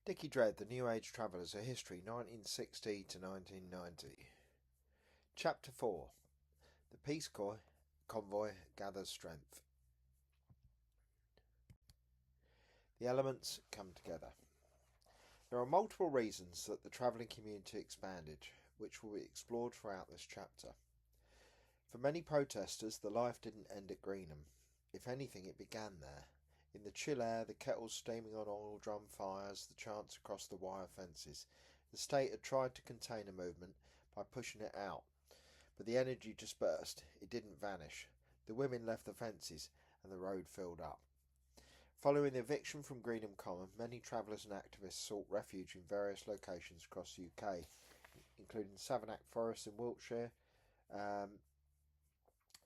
Dickie Dread, The New Age Travellers, A History, 1960 to 1990. Chapter 4. The Peace Convoy Gathers Strength. The elements come together. There are multiple reasons that the travelling community expanded, which will be explored throughout this chapter. For many protesters, the life didn't end at Greenham. If anything, it began there. In the chill air, the kettles steaming on oil drum fires, the chants across the wire fences. The state had tried to contain a movement by pushing it out, but the energy dispersed. It didn't vanish. The women left the fences, and the road filled up. Following the eviction from Greenham Common, many travellers and activists sought refuge in various locations across the UK, including Savernake Forest in Wiltshire,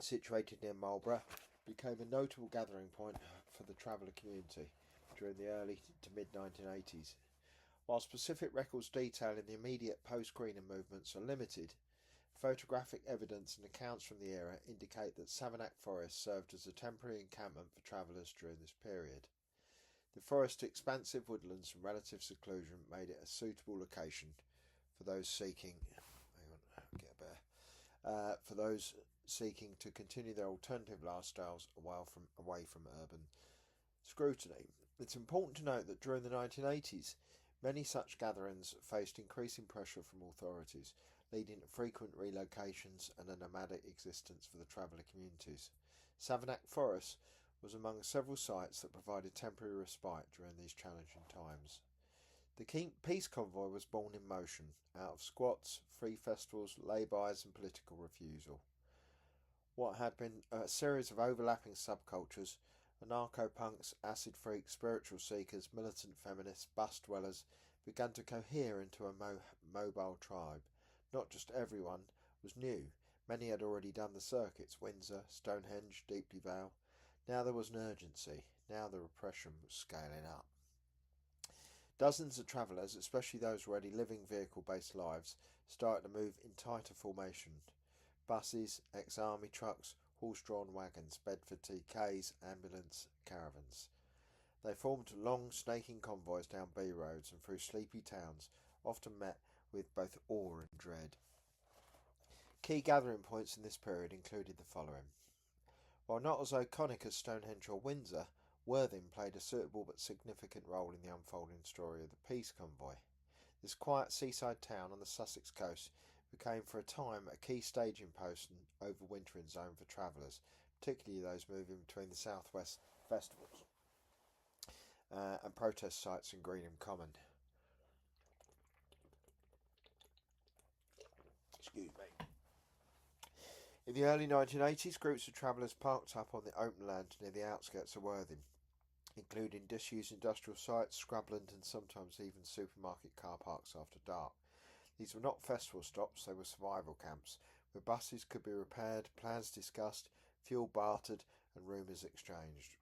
situated near Marlborough, became a notable gathering point for the traveller community during the early to mid-1980s. While specific records detailing the immediate post-Greenham movements are limited, photographic evidence and accounts from the era indicate that Savernake Forest served as a temporary encampment for travellers during this period. The forest's expansive woodlands and relative seclusion made it a suitable location for those seeking to continue their alternative lifestyles away from urban scrutiny. It's important to note that during the 1980s, many such gatherings faced increasing pressure from authorities, leading to frequent relocations and a nomadic existence for the traveller communities. Savernake Forest was among several sites that provided temporary respite during these challenging times. The Peace Convoy was born in motion, out of squats, free festivals, lay-bys and political refusal. What had been a series of overlapping subcultures, anarcho-punks, acid freaks, spiritual seekers, militant feminists, bus dwellers, began to cohere into a mobile tribe. Not just everyone was new. Many had already done the circuits, Windsor, Stonehenge, Deeply Vale. Now there was an urgency. Now the repression was scaling up. Dozens of travellers, especially those already living vehicle-based lives, started to move in tighter formation. Buses, ex-army trucks, horse-drawn wagons, Bedford TKs, ambulance, caravans. They formed long, snaking convoys down B roads and through sleepy towns, often met with both awe and dread. Key gathering points in this period included the following. While not as iconic as Stonehenge or Windsor, Worthing played a suitable but significant role in the unfolding story of the Peace Convoy. This quiet seaside town on the Sussex coast became for a time a key staging post and overwintering zone for travellers, particularly those moving between the Southwest festivals and protest sites in Greenham Common. Excuse me. In the early 1980s, groups of travellers parked up on the open land near the outskirts of Worthing, including disused industrial sites, scrubland and sometimes even supermarket car parks after dark. These were not festival stops, they were survival camps, where buses could be repaired, plans discussed, fuel bartered and rumours exchanged.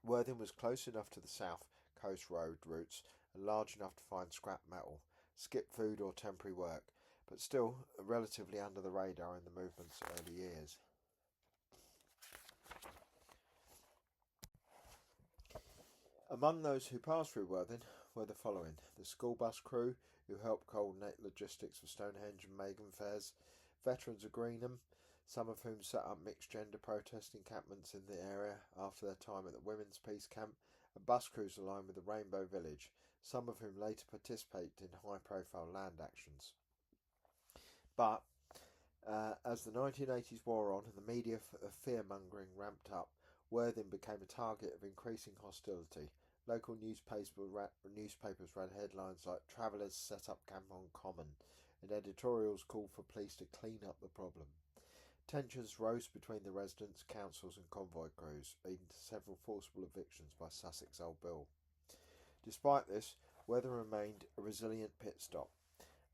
Worthing was close enough to the south coast road routes and large enough to find scrap metal, skip food or temporary work, but still relatively under the radar in the movement's early years. Among those who passed through Worthing were the following: the school bus crew, who helped coordinate logistics for Stonehenge and Megan fairs, veterans of Greenham, some of whom set up mixed-gender protest encampments in the area after their time at the Women's Peace Camp, and bus crews aligned with the Rainbow Village, some of whom later participated in high-profile land actions. But as the 1980s wore on and the media fear-mongering ramped up, Worthing became a target of increasing hostility. Local newspapers ran headlines like "Travellers set up camp on Common," and editorials called for police to clean up the problem. Tensions rose between the residents, councils and convoy crews, leading to several forcible evictions by Sussex Old Bill. Despite this, Worthing remained a resilient pit stop,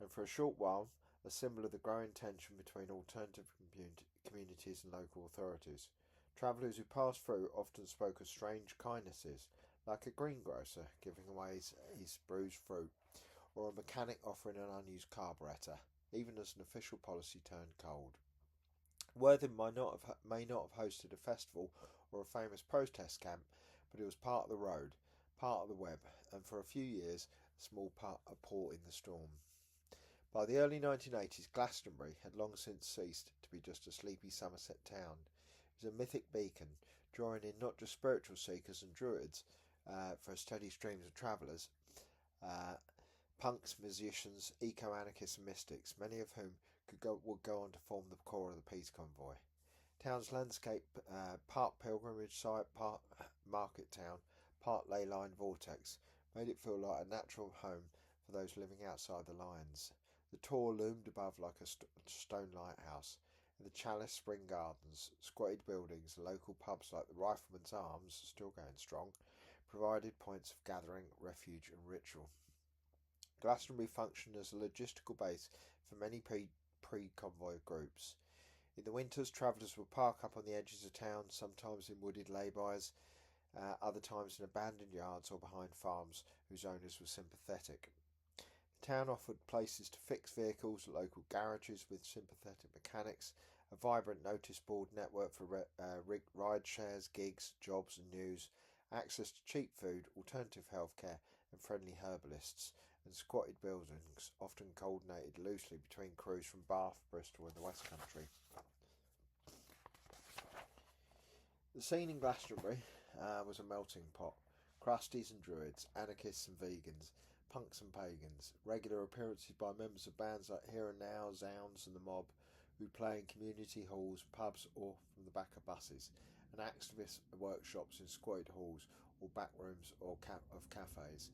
and for a short while a symbol of the growing tension between alternative communities and local authorities. Travellers who passed through often spoke of strange kindnesses, like a greengrocer giving away his bruised fruit, or a mechanic offering an unused carburettor, even as an official policy turned cold. Worthing may not have hosted a festival or a famous protest camp, but it was part of the road, part of the web, and for a few years a small port in the storm. By the early 1980s, Glastonbury had long since ceased to be just a sleepy Somerset town. It was a mythic beacon, drawing in not just spiritual seekers and druids for steady streams of travellers, punks, musicians, eco-anarchists and mystics, many of whom would go on to form the core of the Peace Convoy. Town's landscape, part pilgrimage site, part market town, part ley line vortex, made it feel like a natural home for those living outside the lines. The Tor loomed above like a stone lighthouse, and the Chalice Spring Gardens, squatted buildings, and local pubs like the Rifleman's Arms, still going strong, provided points of gathering, refuge and ritual. Glastonbury functioned as a logistical base for many pre-convoy groups. In the winters, travellers would park up on the edges of town, sometimes in wooded lay-bys, other times in abandoned yards or behind farms whose owners were sympathetic. The town offered places to fix vehicles, local garages with sympathetic mechanics, a vibrant notice board network for ride shares, gigs, jobs and news, access to cheap food, alternative healthcare and friendly herbalists, and squatted buildings, often coordinated loosely between crews from Bath, Bristol and the West Country. The scene in Glastonbury was a melting pot. Crusties and druids, anarchists and vegans, punks and pagans, regular appearances by members of bands like Here and Now, Zounds and The Mob, who play in community halls, pubs or from the back of buses, and activist workshops in squatted halls or back rooms or of cafes,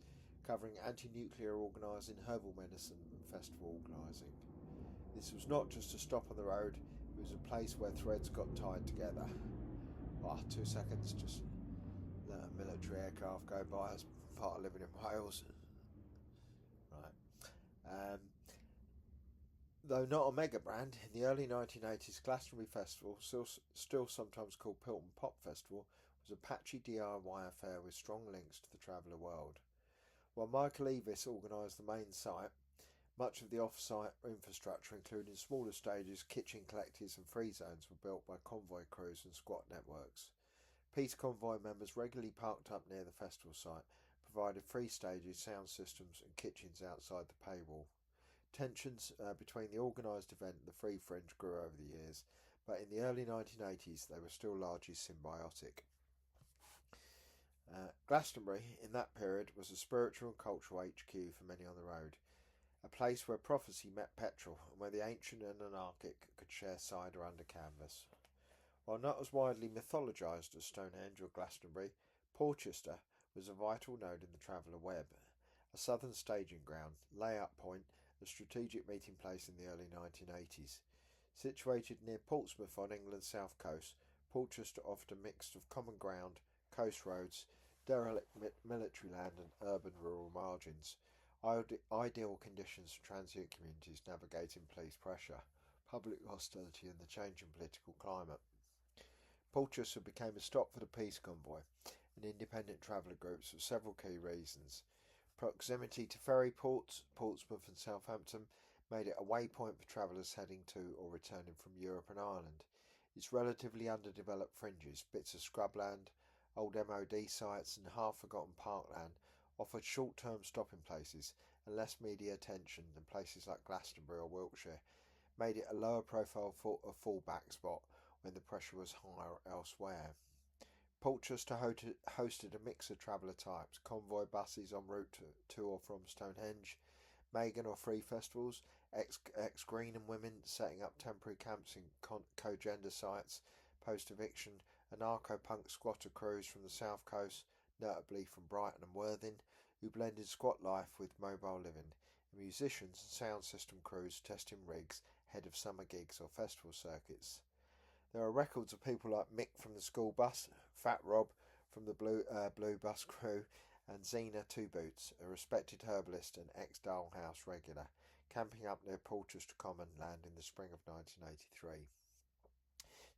covering anti-nuclear organising, herbal medicine and festival organising. This was not just a stop on the road, it was a place where threads got tied together. 2 seconds, just let a military aircraft go by as part of living in Wales. Right. Though not a mega brand, in the early 1980s, Glastonbury Festival, still sometimes called Pilton Pop Festival, was a patchy DIY affair with strong links to the traveller world. While Michael Eavis organised the main site, much of the off-site infrastructure, including smaller stages, kitchen collectors and free zones, were built by convoy crews and squat networks. Peace Convoy members regularly parked up near the festival site, provided free stages, sound systems and kitchens outside the paywall. Tensions between the organised event and the free fringe grew over the years, but in the early 1980s they were still largely symbiotic. Glastonbury, in that period, was a spiritual and cultural HQ for many on the road, a place where prophecy met petrol and where the ancient and anarchic could share cider under canvas. While not as widely mythologised as Stonehenge or Glastonbury, Porchester was a vital node in the traveller web, a southern staging ground, lay-up point, a strategic meeting place in the early 1980s. Situated near Portsmouth on England's south coast, Porchester offered a mix of common ground, coast roads, derelict military land and urban rural margins, ideal conditions for transient communities navigating police pressure, public hostility and the changing political climate. Porchester became a stop for the Peace Convoy and independent traveller groups for several key reasons. Proximity to ferry ports, Portsmouth and Southampton, made it a waypoint for travellers heading to or returning from Europe and Ireland. Its relatively underdeveloped fringes, bits of scrubland, old MOD sites and half-forgotten parkland offered short-term stopping places and less media attention than places like Glastonbury or Wiltshire, made it a lower-profile fallback spot when the pressure was higher elsewhere. Porchester hosted a mix of traveller types, convoy buses en route to or from Stonehenge, Megan or free festivals, ex-green and women setting up temporary camps in co-gender sites, post-eviction, anarcho-punk squatter crews from the south coast, notably from Brighton and Worthing, who blended squat life with mobile living, and musicians and sound system crews testing rigs ahead of summer gigs or festival circuits. There are records of people like Mick from the school bus, Fat Rob from the Blue Bus crew, and Zena Two Boots, a respected herbalist and ex-Dale House regular, camping up near Porchester Common land in the spring of 1983.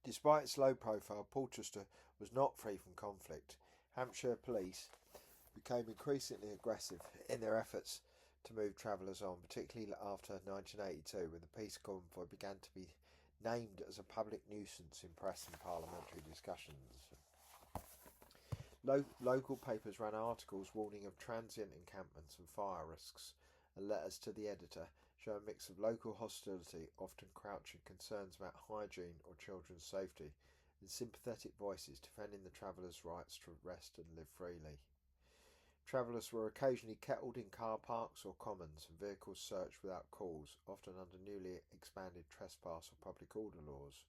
Despite its low profile, Porchester was not free from conflict. Hampshire police became increasingly aggressive in their efforts to move travellers on, particularly after 1982, when the Peace Convoy began to be named as a public nuisance in press and parliamentary discussions. Local papers ran articles warning of transient encampments and fire risks, and letters to the editor show a mix of local hostility, often crouching concerns about hygiene or children's safety, and sympathetic voices defending the travellers' rights to rest and live freely. Travellers were occasionally kettled in car parks or commons, and vehicles searched without calls, often under newly expanded trespass or public order laws.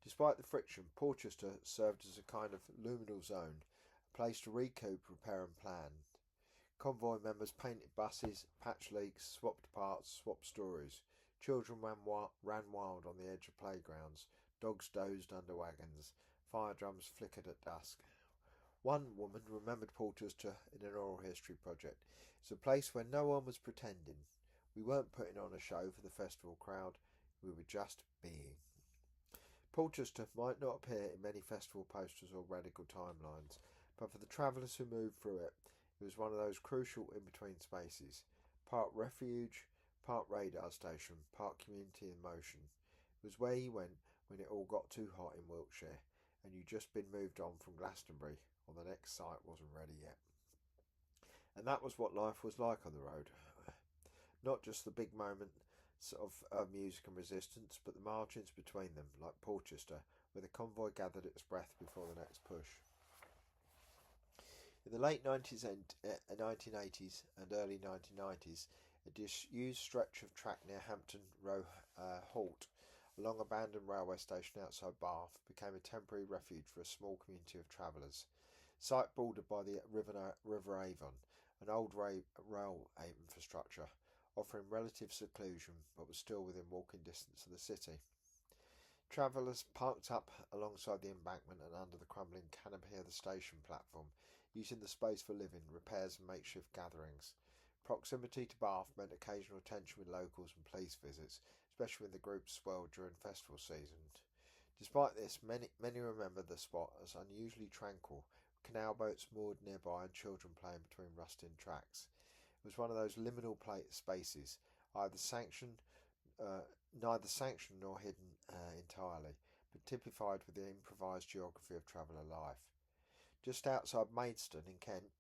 Despite the friction, Porchester served as a kind of luminal zone, a place to recoup, repair and plan. Convoy members painted buses, patched leaks, swapped parts, swapped stories. Children ran wild on the edge of playgrounds. Dogs dozed under wagons. Fire drums flickered at dusk. One woman remembered Porchester in an oral history project. It's a place where no one was pretending. We weren't putting on a show for the festival crowd. We were just being. Porchester might not appear in many festival posters or radical timelines, but for the travellers who moved through it, it was one of those crucial in-between spaces. Part refuge, part radar station, part community in motion. It was where you went when it all got too hot in Wiltshire, and you'd just been moved on from Glastonbury, or the next site wasn't ready yet. And that was what life was like on the road. Not just the big moments of music and resistance, but the margins between them, like Porchester, where the convoy gathered its breath before the next push. In the late 1980s and early 1990s, a disused stretch of track near Hampton Row Halt, along an abandoned railway station outside Bath, became a temporary refuge for a small community of travellers. Site bordered by the River Avon, an old rail infrastructure, offering relative seclusion but was still within walking distance of the city. Travellers parked up alongside the embankment and under the crumbling canopy of the station platform, using the space for living, repairs and makeshift gatherings. Proximity to Bath meant occasional tension with locals and police visits, especially when the groups swelled during festival season. Despite this, many remember the spot as unusually tranquil, with canal boats moored nearby and children playing between rusting tracks. It was one of those liminal spaces, neither sanctioned nor hidden entirely, but typified with the improvised geography of traveller life. Just outside Maidstone in Kent,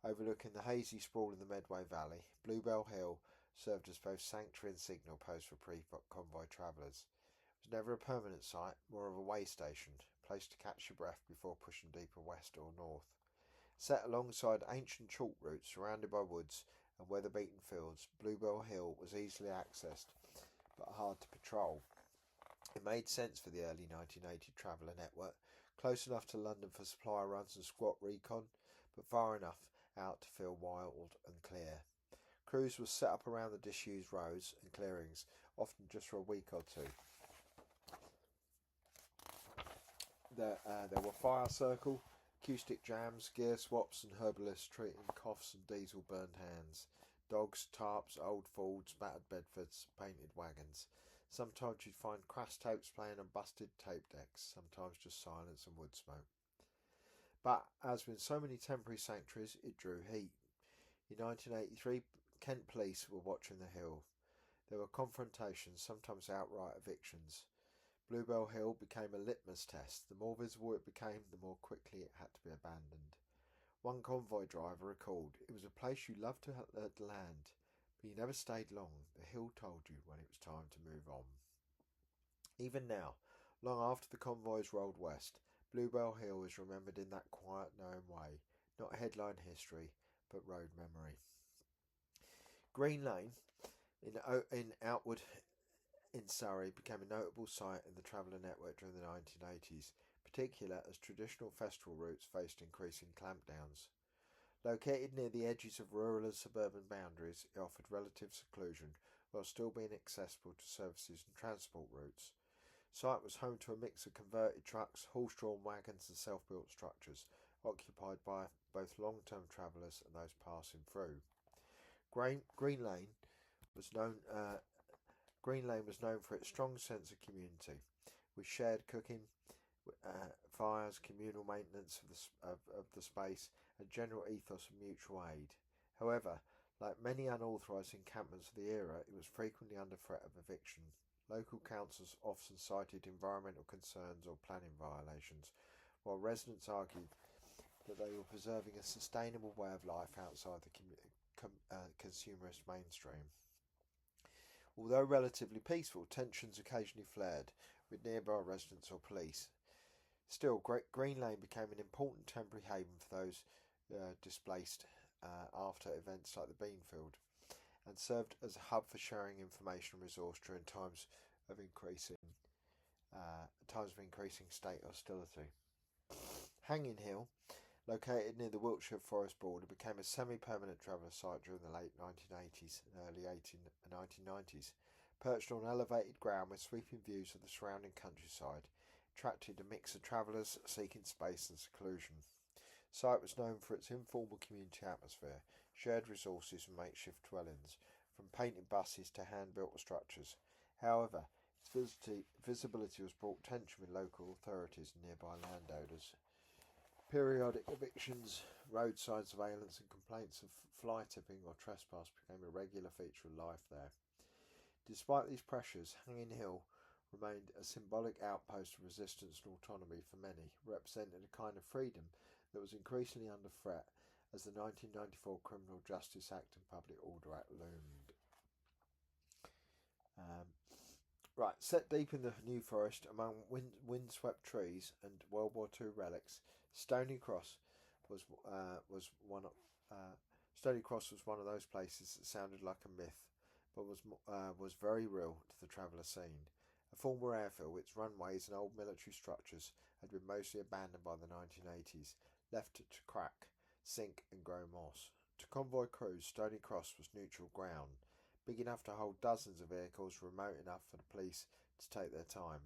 overlooking the hazy sprawl in the Medway Valley, Bluebell Hill served as both sanctuary and signal post for pre-convoy travellers. It was never a permanent site, more of a way station, a place to catch your breath before pushing deeper west or north. Set alongside ancient chalk routes surrounded by woods and weather-beaten fields, Bluebell Hill was easily accessed but hard to patrol. It made sense for the early 1980 traveller network, close enough to London for supply runs and squat recon, but far enough out to feel wild and clear. Crews were set up around the disused roads and clearings, often just for a week or two. There were fire circle, acoustic jams, gear swaps and herbalists treating coughs and diesel burned hands. Dogs, tarps, old Fords, battered Bedfords, painted wagons. Sometimes you'd find crash tapes playing on busted tape decks, sometimes just silence and wood smoke. But, as with so many temporary sanctuaries, it drew heat. In 1983, Kent police were watching the hill. There were confrontations, sometimes outright evictions. Bluebell Hill became a litmus test. The more visible it became, the more quickly it had to be abandoned. One convoy driver recalled, "It was a place you loved to land, but you never stayed long. The hill told you when it was time to move on." Even now, long after the convoys rolled west, Bluebell Hill is remembered in that quiet, known way, not headline history, but road memory. Green Lane in Outwood in Surrey became a notable site in the traveller network during the 1980s, particularly as traditional festival routes faced increasing clampdowns. Located near the edges of rural and suburban boundaries, it offered relative seclusion while still being accessible to services and transport routes. The site was home to a mix of converted trucks, horse-drawn wagons and self-built structures, occupied by both long-term travellers and those passing through. Green Lane was known for its strong sense of community, with shared cooking, fires, communal maintenance of the space, and general ethos of mutual aid. However, like many unauthorised encampments of the era, it was frequently under threat of eviction. Local councils often cited environmental concerns or planning violations, while residents argued that they were preserving a sustainable way of life outside the consumerist mainstream. Although relatively peaceful, tensions occasionally flared with nearby residents or police. Still, Green Lane became an important temporary haven for those displaced after events like the Beanfield, and served as a hub for sharing information and resource during times of increasing state hostility. Hanging Hill, located near the Wiltshire Forest border, became a semi-permanent traveller site during the late 1980s and early 1990s. Perched on elevated ground with sweeping views of the surrounding countryside, attracted a mix of travellers seeking space and seclusion. The site was known for its informal community atmosphere, shared resources and makeshift dwellings, from painted buses to hand-built structures. However, its visibility was brought tension with local authorities and nearby landowners. Periodic evictions, roadside surveillance and complaints of fly tipping or trespass became a regular feature of life there. Despite these pressures, Hanging Hill remained a symbolic outpost of resistance and autonomy for many, representing a kind of freedom that was increasingly under threat as the 1994 Criminal Justice Act and Public Order Act loomed. Set deep in the New Forest among windswept trees and World War II relics, Stony Cross was one of those places that sounded like a myth, but was very real to the traveller scene. A former airfield, its runways and old military structures had been mostly abandoned by the 1980s, left to crack, sink and grow moss. To convoy crews, Stony Cross was neutral ground, big enough to hold dozens of vehicles, remote enough for the police to take their time.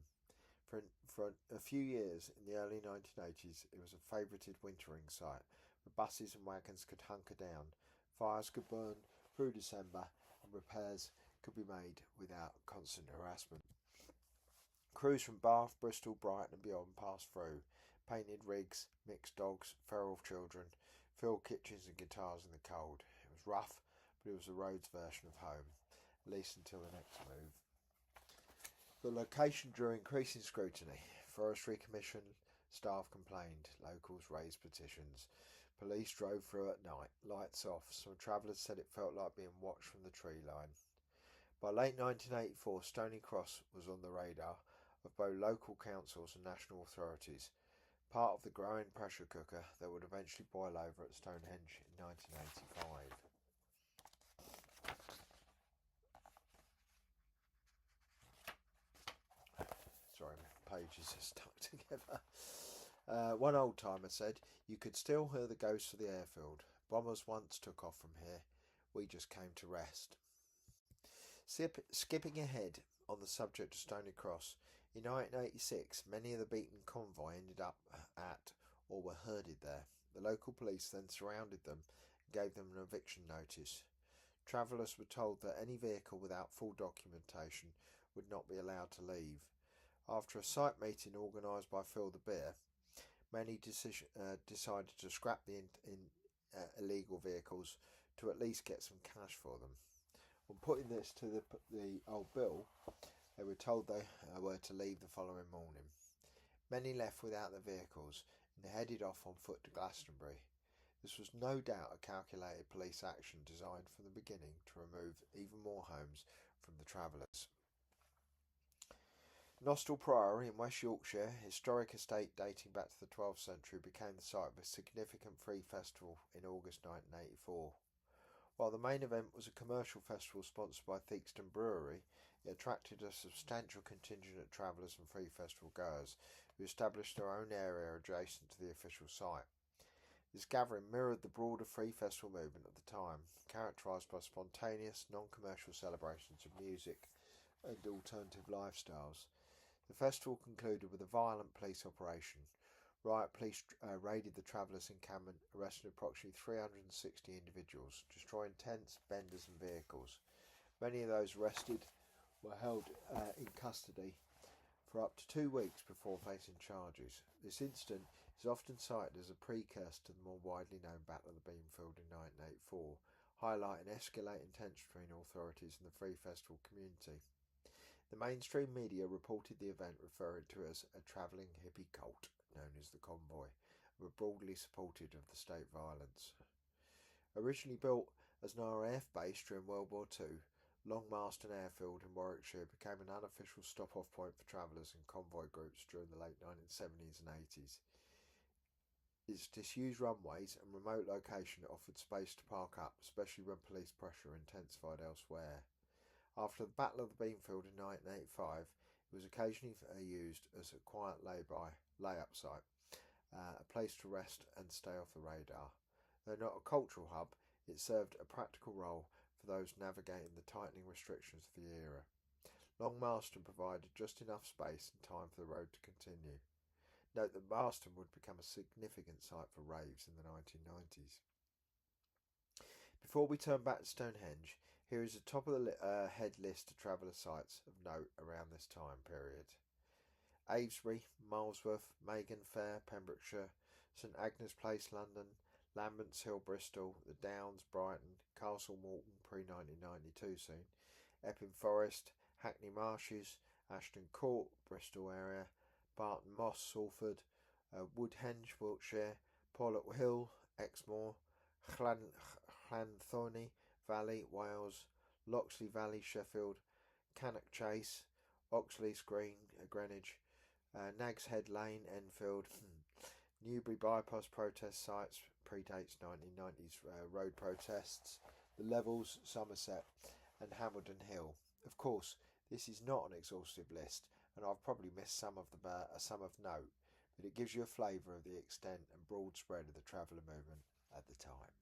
For a few years in the early 1980s, it was a favourited wintering site, where buses and wagons could hunker down, fires could burn through December, and repairs could be made without constant harassment. Crews from Bath, Bristol, Brighton and beyond passed through, painted rigs, mixed dogs, feral children, filled kitchens and guitars in the cold. It was rough, but it was the road's version of home, at least until the next move. The location drew increasing scrutiny. Forestry Commission staff complained, locals raised petitions, police drove through at night, lights off. Some travellers said it felt like being watched from the tree line. By late 1984, Stony Cross was on the radar of both local councils and national authorities, part of the growing pressure cooker that would eventually boil over at Stonehenge in 1985. Sorry, my pages are stuck together. One old timer said, "You could still hear the ghosts of the airfield. Bombers once took off from here. We just came to rest." Skipping ahead on the subject of Stony Cross, in 1986, many of the beaten convoy ended up at or were herded there. The local police then surrounded them and gave them an eviction notice. Travellers were told that any vehicle without full documentation would not be allowed to leave. After a site meeting organised by Phil the Bear, many decided to scrap the illegal vehicles to at least get some cash for them. On putting this to the old bill, they were told they were to leave the following morning. Many left without their vehicles and headed off on foot to Glastonbury. This was no doubt a calculated police action designed from the beginning to remove even more homes from the travellers. Nostell Priory in West Yorkshire, historic estate dating back to the 12th century, became the site of a significant free festival in August 1984. While the main event was a commercial festival sponsored by Theakston Brewery, it attracted a substantial contingent of travellers and free festival goers who established their own area adjacent to the official site. This gathering mirrored the broader free festival movement of the time, characterised by spontaneous, non-commercial celebrations of music and alternative lifestyles. The festival concluded with a violent police operation. Riot police raided the travellers' encampment, arresting approximately 360 individuals, destroying tents, vendors and vehicles. Many of those arrested were held in custody for up to 2 weeks before facing charges. This incident is often cited as a precursor to the more widely known Battle of the Beanfield in 1984, highlighting escalating tension between authorities and the free festival community. The mainstream media reported the event, referring to it as a travelling hippie cult known as the Convoy, and were broadly supportive of the state violence. Originally built as an RAF base during World War II, Long Marston Airfield in Warwickshire became an unofficial stop-off point for travellers and convoy groups during the late 1970s and 80s. Its disused runways and remote location offered space to park up, especially when police pressure intensified elsewhere. After the Battle of the Beanfield in 1985, it was occasionally used as a quiet lay-up site, a place to rest and stay off the radar. Though not a cultural hub, it served a practical role for those navigating the tightening restrictions of the era. Long Marston provided just enough space and time for the road to continue. Note that Marston would become a significant site for raves in the 1990s. Before we turn back to Stonehenge, here is a top of the head list of traveller sites of note around this time period. Avesbury, Milesworth, Megan Fair, Pembrokeshire, St Agnes Place, London, Lambert's Hill, Bristol, the Downs, Brighton, Castle Morton, pre-1992 soon, Epping Forest, Hackney Marshes, Ashton Court, Bristol area, Barton Moss, Salford, Woodhenge, Wiltshire, Pollock Hill, Exmoor, Llanthony Valley, Wales, Loxley Valley, Sheffield, Cannock Chase, Oxley's Green, Greenwich, Nags Head Lane, Enfield, Newbury bypass protest sites, predates 1990s road protests, the Levels, Somerset, and Hambledon Hill. Of course, this is not an exhaustive list, and I've probably missed some of note, but it gives you a flavour of the extent and broad spread of the traveller movement at the time.